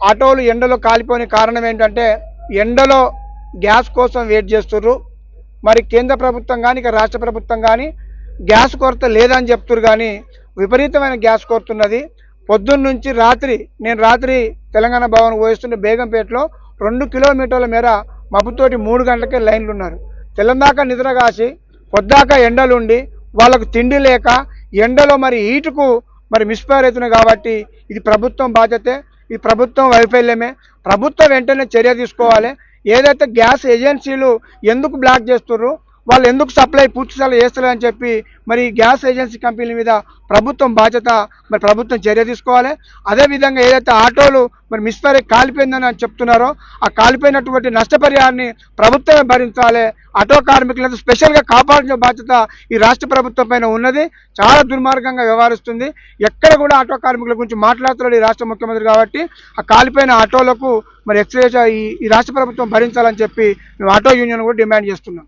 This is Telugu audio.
ఆటోలు ఎండలో కాలిపోయిన కారణం ఏంటంటే ఎండలో గ్యాస్ కోసం వెయిట్ చేస్తుర్రు. మరి కేంద్ర ప్రభుత్వం కానీ ఇక రాష్ట్ర ప్రభుత్వం కానీ గ్యాస్ కొరత లేదని చెప్తున్నారు, కానీ విపరీతమైన గ్యాస్ కొరతున్నది. పొద్దున్న నుంచి నేను రాత్రి తెలంగాణ భవన్ పోయిస్తుంటే బేగంపేటలో 2 కిలోమీటర్ల మేర మబ్బుతోటి 3 గంటలకే లైన్లు ఉన్నారు. తెల్లందాకా నిద్ర కాసి పొద్దాక ఎండలుండి వాళ్ళకు తిండి లేక ఎండలో మరి హీటుకు మరి మిస్ఫైర్ అవుతున్నాయి. కాబట్టి ఇది ప్రభుత్వం బాధ్యతే, ఇది ప్రభుత్వం వైఫల్యమే. ప్రభుత్వం వెంటనే చర్య తీసుకోవాలి. ఏదైతే గ్యాస్ ఏజెన్సీలు ఎందుకు బ్లాక్ చేస్తుర్రు, వాళ్ళు ఎందుకు సప్లై పూర్తిస్థాయిలో చేస్తలేదని చెప్పి మరి గ్యాస్ ఏజెన్సీ కంపెనీల మీద ప్రభుత్వం బాధ్యత, మరి ప్రభుత్వం చర్య తీసుకోవాలి. అదేవిధంగా ఏదైతే ఆటోలు మరి మిస్ఫైర్ కాలిపోయిందని చెప్తున్నారో ఆ కాలిపోయినటువంటి నష్టపరిహారాన్ని ప్రభుత్వమే భరించాలి. ఆటో కార్మికులను స్పెషల్గా కాపాడిన బాధ్యత ఈ రాష్ట్ర ప్రభుత్వం పైన ఉన్నది. చాలా దుర్మార్గంగా వ్యవహరిస్తుంది. ఎక్కడ కూడా ఆటో కార్మికుల గురించి మాట్లాడుతున్నాడు ఈ రాష్ట్ర ముఖ్యమంత్రి. కాబట్టి ఆ కాలిపోయిన ఆటోలకు మరి ఎక్స్రేజ్ ఈ రాష్ట్ర ప్రభుత్వం భరించాలని చెప్పి మేము ఆటో యూనియన్ కూడా డిమాండ్ చేస్తున్నాం.